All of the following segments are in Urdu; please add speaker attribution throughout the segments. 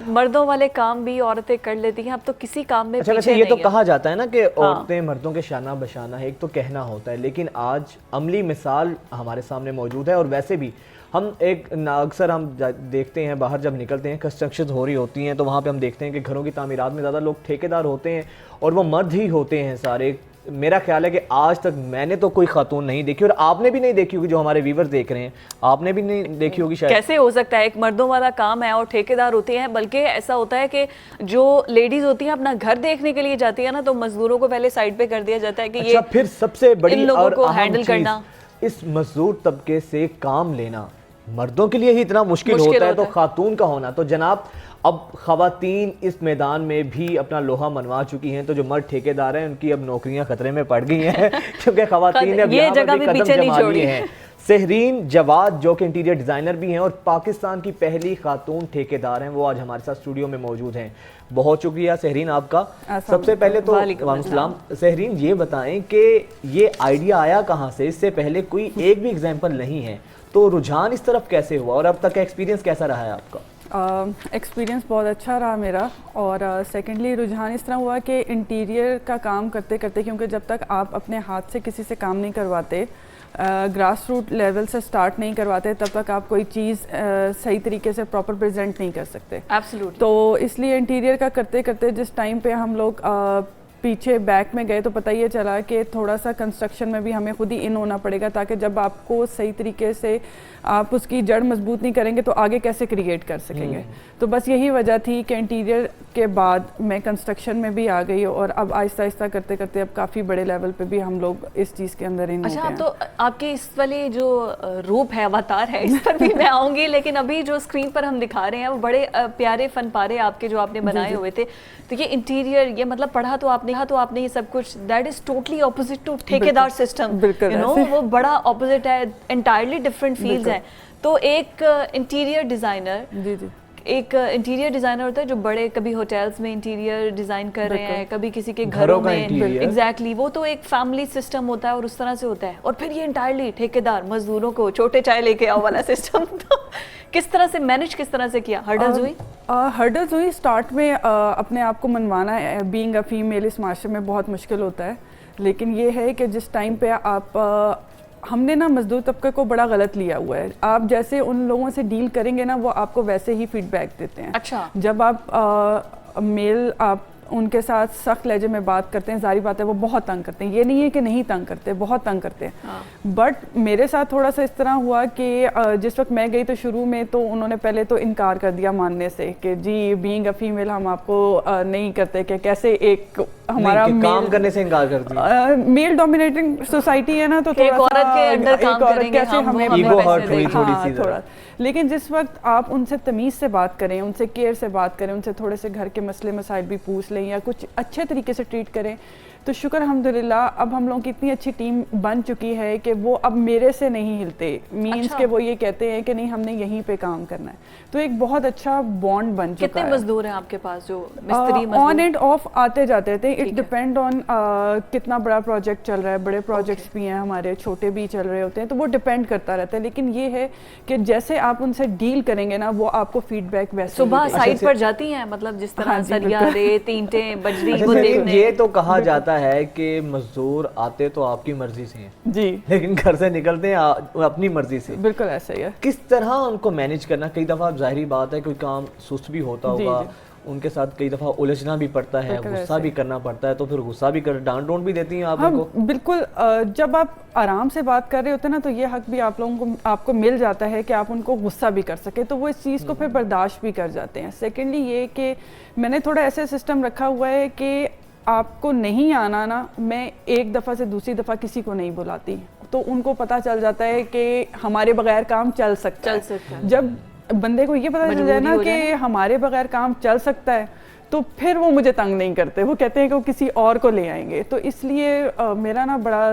Speaker 1: مردوں والے کام بھی عورتیں کر لیتی ہیں، اب تو کسی کام میں
Speaker 2: اچھا یہ تو کہا جاتا ہے نا کہ عورتیں مردوں کے شانہ بشانہ ہے، ایک تو کہنا ہوتا ہے، لیکن آج عملی مثال ہمارے سامنے موجود ہے. اور ویسے بھی ہم اکثر ہم دیکھتے ہیں باہر جب نکلتے ہیں کنسٹرکشن ہو رہی ہوتی ہیں تو وہاں پہ ہم دیکھتے ہیں کہ گھروں کی تعمیرات میں زیادہ لوگ ٹھیکیدار ہوتے ہیں اور وہ مرد ہی ہوتے ہیں سارے. میرا خیال ہے کہ آج تک میں نے تو کوئی خاتون نہیں دیکھی، اور آپ نے بھی نہیں دیکھی ہوگی، جو ہمارے ویورز دیکھ رہے ہیں آپ نے بھی نہیں دیکھی ہوگی شاید.
Speaker 1: کیسے ہو سکتا ہے، ایک مردوں والا کام ہے اور ٹھیکیدار ہوتے ہیں. بلکہ ایسا ہوتا ہے کہ جو لیڈیز ہوتی ہیں اپنا گھر دیکھنے کے لیے جاتی ہے نا، تو مزدوروں کو پہلے سائڈ پہ کر دیا جاتا ہے کہ یہ
Speaker 2: پھر سب سے بڑی
Speaker 1: ان لوگوں
Speaker 2: اور
Speaker 1: کو
Speaker 2: اہم
Speaker 1: ہینڈل
Speaker 2: چیز،
Speaker 1: کرنا.
Speaker 2: اس مزدور طبقے سے کام لینا مردوں کے لیے ہی اتنا مشکل ہوتا ہے تو خاتون کا ہونا. تو جناب اب خواتین اس میدان میں بھی اپنا لوہا منوا چکی ہیں، تو جو مرد ٹھیکیدار ہیں ان کی اب نوکریاں خطرے میں پڑ گئی ہیں کیونکہ خواتین نے اب یہاں پر بھی قدم جما لیے ہیں. سہرین جواد جو کہ انٹیریئر ڈیزائنر بھی ہیں اور پاکستان کی پہلی خاتون ٹھیکیدار ہیں، وہ آج ہمارے ساتھ اسٹوڈیو میں موجود ہیں. بہت شکریہ سہرین آپ کا. سب سے پہلے تو وعلیکم السلام. سہرین یہ بتائیں کہ یہ آئیڈیا آیا کہاں سے؟ اس سے پہلے کوئی ایک بھی ایگزامپل نہیں ہے، تو رجحان اس طرف کیسے ہوا اور اب تک کا ایکسپیرینس کیسا رہا ہے آپ کا؟
Speaker 3: ایکسپیرینس بہت اچھا رہا میرا. اور سیکنڈلی رجحان اس طرح ہوا کہ انٹیریئر کا کام کرتے کرتے، کیونکہ جب تک آپ اپنے ہاتھ سے کسی سے کام نہیں کرواتے، گراس روٹ لیول سے سٹارٹ نہیں کرواتے، تب تک آپ کوئی چیز صحیح طریقے سے پراپر پریزنٹ نہیں کر سکتے. تو اس لیے انٹیریئر کا کرتے کرتے جس ٹائم پہ ہم لوگ پیچھے بیک میں گئے تو پتہ یہ چلا کہ تھوڑا سا کنسٹرکشن میں بھی ہمیں خود ہی ان ہونا پڑے گا، تاکہ جب آپ کو صحیح طریقے سے آپ اس کی جڑ مضبوط نہیں کریں گے تو آگے کیسے کریٹ کر سکیں گے. تو بس یہی وجہ تھی کہ انٹیریئر کے بعد میں کنسٹرکشن میں بھی آ گئی، اور اب آہستہ آہستہ کرتے کرتے اب کافی بڑے لیول پہ بھی ہم لوگ اس چیز کے اندر ان ہو گئے ہیں.
Speaker 1: اچھا، تو آپ کے اس والے جو روپ ہے، اوتار ہے، اس پر بھی میں آؤں گی، لیکن ابھی جو اسکرین پر ہم دکھا رہے ہیں وہ بڑے پیارے فن پارے آپ کے جو آپ نے بنائے ہوئے تھے. تو یہ انٹیریئر، یہ مطلب پڑھا تو آپ نے یہ سب کچھ، that is totally opposite to ٹھیکیدار سسٹم، وہ بڑا اپوزٹ ہے، انٹائرلی ڈفرینٹ فیلڈز ہیں. تو ایک انٹیریئر ڈیزائنر ہوتا ہے جو بڑے کبھی ہوٹلز میں انٹیریئر ڈیزائن کر رہے ہیں، کبھی کسی کے گھروں میں، ایگزیکٹلی وہ تو ایک فیملی سسٹم ہوتا ہے اور اس طرح سے ہوتا ہے. اور پھر یہ انٹائرلی ٹھیکیدار مزدوروں کو چھوٹے چائے لے کے آؤ والا سسٹم. تو کس طرح سے مینج کیا؟
Speaker 3: ہرڈلز ہوئی اسٹارٹ میں. اپنے آپ کو منوانا بینگ اے فیمیل اس معاشرے میں بہت مشکل ہوتا ہے، لیکن یہ ہے کہ جس ٹائم پہ ہم نے نا مزدور طبقے کو بڑا غلط لیا ہوا ہے. آپ جیسے ان لوگوں سے ڈیل کریں گے نا، وہ آپ کو ویسے ہی فیڈ بیک دیتے ہیں.
Speaker 1: اچھا،
Speaker 3: جب آپ میل آپ ان کے ساتھ سخت لہجے میں بات کرتے ہیں، ظاہری بات ہے وہ بہت تنگ کرتے ہیں. یہ نہیں ہے کہ نہیں تنگ کرتے، بہت تنگ کرتے ہیں. بٹ میرے ساتھ تھوڑا سا اس طرح ہوا کہ جس وقت میں گئی تو شروع میں تو انہوں نے پہلے تو انکار کر دیا ماننے سے کہ جی بینگ اے فیمیل ہم آپ کو نہیں کرتے، کہ کیسے ایک ہمارا
Speaker 2: کام کرنے سے انکار کر دیا.
Speaker 3: میل ڈومینیٹنگ سوسائٹی ہے نا، تو
Speaker 1: ایک عورت کے انڈر کام کریں گے ہم،
Speaker 2: ایگو ہرٹ ہوئی تھوڑی سی.
Speaker 3: لیکن جس وقت آپ ان سے تمیز سے بات کریں، ان سے کیئر سے بات کریں، ان سے تھوڑے سے گھر کے مسئلے مسائل بھی پوچھ لیں یا کچھ اچھے طریقے سے ٹریٹ کریں، تو شکر الحمدللہ اب ہم لوگوں کی اتنی اچھی ٹیم بن چکی ہے کہ وہ اب میرے سے نہیں ہلتے. مینس کہ وہ یہ کہتے ہیں کہ نہیں ہم نے یہیں پہ کام کرنا ہے. تو ایک بہت اچھا بانڈ بن چکا ہے.
Speaker 1: کتنے مزدور ہیں آپ کے پاس جو مستری مزدور؟
Speaker 3: آن اینڈ آف آتے جاتے تھے. اٹ ڈپینڈ آن کتنا بڑا پروجیکٹ چل رہا ہے. بڑے پروجیکٹس بھی ہیں ہمارے، چھوٹے بھی چل رہے ہوتے ہیں، تو وہ ڈپینڈ کرتا رہتا ہے. لیکن یہ ہے کہ جیسے آپ ان سے ڈیل کریں گے نا، وہ آپ کو فیڈ بیک ویسے.
Speaker 1: صبح سائٹ پر جاتی ہیں، مطلب جس طرح سریا، ریت، اینٹیں، بجری وہ دیکھنے.
Speaker 2: یہ تو کہا جاتا ہے کہ مزدور آتے تو آپ کی مرضی سے ہیں
Speaker 3: جی،
Speaker 2: لیکن گھر سے نکلتے ہیں اپنی مرضی سے.
Speaker 3: بالکل ایسا ہی ہے.
Speaker 2: کس طرح ان کو مینج کرنا؟ کئی دفعہ ظاہری بات ہے کوئی کام سست بھی ہوتا ہوگا، ان کے ساتھ کئی دفعہ الجھنا بھی پڑتا ہے، غصہ بھی کرنا پڑتا ہے، تو پھر غصہ بھی کر ڈانٹ ڈونٹ بھی دیتی ہیں آپ ان کو؟
Speaker 3: بالکل. جب آپ آرام سے بات کر رہے ہوتے ہیں نا، تو یہ حق بھی آپ لوگوں کو آپ کو مل جاتا ہے کہ آپ ان کو غصہ بھی کر سکے، تو وہ اس چیز کو پھر برداشت بھی کر جاتے ہیں. سیکنڈلی یہ کہ میں نے تھوڑا ایسے سسٹم رکھا ہوا ہے کہ آپ کو نہیں آنا نا، میں ایک دفعہ سے دوسری دفعہ کسی کو نہیں بلاتی، تو ان کو پتہ چل جاتا ہے کہ ہمارے بغیر کام چل سکتا ہے. جب بندے کو یہ پتہ چل جائے نا کہ ہمارے بغیر کام چل سکتا ہے، تو پھر وہ مجھے تنگ نہیں کرتے. وہ کہتے ہیں کہ وہ کسی اور کو لے آئیں گے. تو اس لیے میرا نا بڑا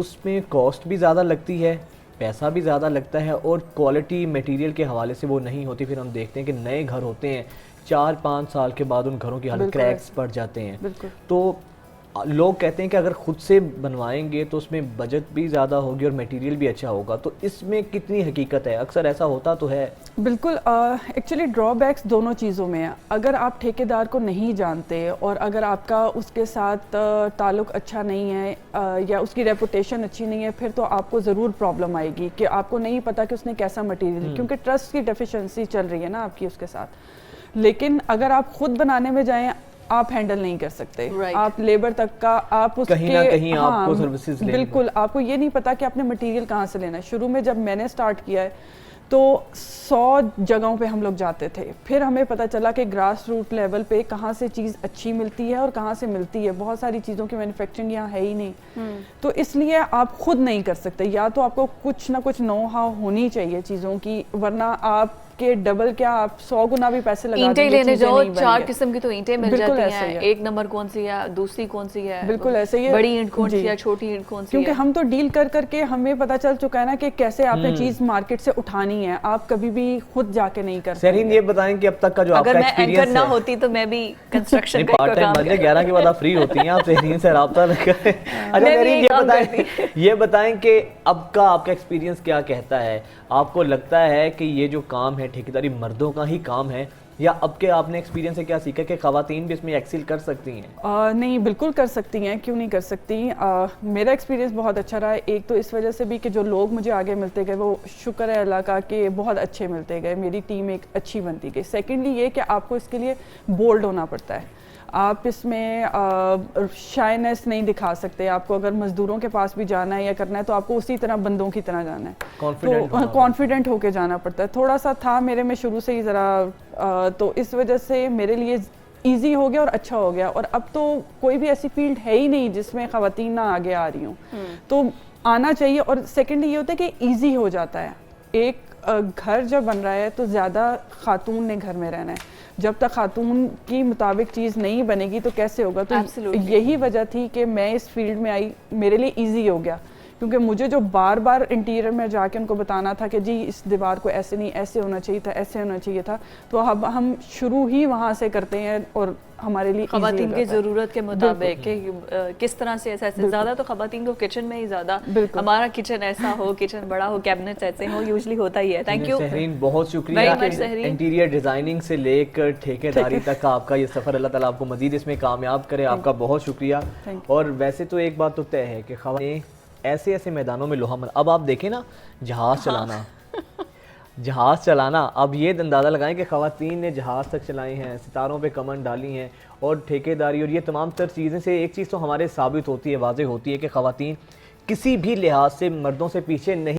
Speaker 2: اس میں کاسٹ بھی زیادہ لگتی ہے, پیسہ بھی زیادہ لگتا ہے, اور کوالٹی میٹیریل کے حوالے سے وہ نہیں ہوتی. پھر ہم دیکھتے ہیں کہ نئے گھر ہوتے ہیں 4-5 سال کے بعد ان گھروں کی حالت کریکس پڑ جاتے ہیں. تو لوگ کہتے ہیں کہ اگر خود سے بنوائیں گے تو اس میں بجٹ بھی زیادہ ہوگی اور میٹیریل بھی اچھا ہوگا. تو اس میں کتنی حقیقت ہے؟ اکثر ایسا ہوتا تو ہے. بالکل,
Speaker 3: ایکچولی ڈرا بیکس دونوں چیزوں میں ہیں. اگر آپ ٹھیکیدار کو نہیں جانتے اور اگر آپ کا اس کے ساتھ تعلق اچھا نہیں ہے یا اس کی ریپوٹیشن اچھی نہیں ہے, پھر تو آپ کو ضرور پرابلم آئے گی کہ آپ کو نہیں پتا کہ اس نے کیسا مٹیریل, کیونکہ ٹرسٹ کی ڈیفیشنسی چل رہی ہے نا آپ کی اس کے ساتھ. لیکن اگر آپ خود بنانے میں جائیں آپ ہینڈل نہیں کر سکتے, آپ لیبر تک کا آپ اس کے
Speaker 2: کہیں نہ کہیں آپ کو سروسز لیں.
Speaker 3: بالکل, آپ کو یہ نہیں پتا کہ آپ نے مٹیریل کہاں سے لینا ہے. شروع میں جب میں نے سٹارٹ کیا ہے تو 100 جگہوں پہ ہم لوگ جاتے تھے, پھر ہمیں پتہ چلا کہ گراس روٹ لیول پہ کہاں سے چیز اچھی ملتی ہے اور کہاں سے ملتی ہے. بہت ساری چیزوں کی مینوفیکچرنگ یہاں ہے ہی نہیں, تو اس لیے آپ خود نہیں کر سکتے. یا تو آپ کو کچھ نہ کچھ نو ہاؤ ہونی چاہیے چیزوں کی, ورنہ آپ کے ڈبل کیا آپ 100 گنا بھی پیسے لگا دیں گے.
Speaker 1: اینٹیں لینے جاؤ 4 قسم کی تو اینٹیں مل جاتی ہیں, ایک نمبر کون سی ہے, دوسری کون سی ہے,
Speaker 3: بالکل ایسے ہی,
Speaker 1: بڑی اینٹ کون سی ہے, چھوٹی اینٹ کون سی ہے.
Speaker 3: کیونکہ ہم تو ڈیل کر کر کے ہمیں پتہ چل چکا ہے نا کہ کیسے آپ نے چیز مارکیٹ سے اٹھانی ہے, آپ کبھی بھی خود جا کے نہیں کر سکتے.
Speaker 2: سہرین یہ بتائیں کہ اب تک کا جو آپ کا ایکسپیرینس ہے,
Speaker 1: اگر میں اینکر نہ ہوتی تو میں بھی کنسٹرکشن کا
Speaker 2: پارٹ ٹائم بن جائے, 11 کے بعد آپ فری ہوتی ہیں, آپ سہرین سے رابطہ کریں. اچھا سہرین یہ بتائیں کہ اب کا آپ کا ایکسپیرینس کیا کہتا ہے؟ آپ کو لگتا ہے کہ یہ جو کام ہے ٹھیکیداری مردوں کا ہی کام ہے, یا اب کے آپ نے ایکسپیرینس سے کیا سیکھا کہ خواتین بھی اس میں ایکسل کر سکتی ہیں؟
Speaker 3: نہیں, بالکل کر سکتی ہیں, کیوں نہیں کر سکتی. میرا ایکسپیرینس بہت اچھا رہا ہے. ایک تو اس وجہ سے بھی کہ جو لوگ مجھے آگے ملتے گئے وہ شکر ہے اللہ کا کہ بہت اچھے ملتے گئے, میری ٹیم ایک اچھی بنتی گئی. سیکنڈلی یہ کہ آپ کو اس کے لیے بولڈ ہونا پڑتا ہے, آپ اس میں شائنس نہیں دکھا سکتے. آپ کو اگر مزدوروں کے پاس بھی جانا ہے یا کرنا ہے تو آپ کو اسی طرح بندوں کی طرح جانا ہے, کانفیڈنٹ ہو کے جانا پڑتا ہے. تھوڑا سا تھا میرے میں شروع سے ہی ذرا, تو اس وجہ سے میرے لیے ایزی ہو گیا اور اچھا ہو گیا. اور اب تو کوئی بھی ایسی فیلڈ ہے ہی نہیں جس میں خواتین نہ آگے آ رہی ہوں, تو آنا چاہیے. اور سیکنڈ یہ ہوتا ہے کہ ایزی ہو جاتا ہے. ایک گھر جب بن رہا ہے تو زیادہ خاتون نے گھر میں رہنا ہے, جب تک خاتون کی مطابق چیز نہیں بنے گی تو کیسے ہوگا. تو یہی وجہ تھی کہ میں اس فیلڈ میں آئی, میرے لیے ایزی ہو گیا, کیونکہ مجھے جو بار بار انٹیریئر میں جا کے ان کو بتانا تھا کہ جی اس دیوار کو ایسے نہیں, ایسے ہونا چاہیے تھا, ایسے ہونا چاہیے تھا, تو اب ہم شروع ہی وہاں سے کرتے ہیں. اور ہمارے لیے
Speaker 1: خواتین کی ضرورت کے مطابق کہ کس طرح سے ایسا زیادہ تو خواتین کو کچن میں ہی زیادہ, ہمارا کچن ایسا ہو, کچن بڑا ہو, کیبنٹس ایسے ہو, یوزلی ہوتا ہی ہے. تھینک یو
Speaker 2: سہرین, بہت شکریہ. انٹیریئر ڈیزائننگ سے لے کر ٹھیکیداری تک کا آپ کا یہ سفر, اللہ تعالیٰ آپ کو مزید اس میں کامیاب کرے. آپ کا بہت شکریہ. اور ویسے تو ایک بات تو طے ہے کہ خواتین ایسے ایسے میدانوں میں لوہا اب آپ دیکھیں نا, جہاز چلانا, اب یہ اندازہ لگائیں کہ خواتین نے جہاز تک چلائے ہیں, ستاروں پہ کمن ڈالی ہیں, اور ٹھیکیداری اور یہ تمام تر چیزیں سے ایک چیز تو ہمارے ثابت ہوتی ہے, واضح ہوتی ہے کہ خواتین کسی بھی لحاظ سے مردوں سے پیچھے نہیں.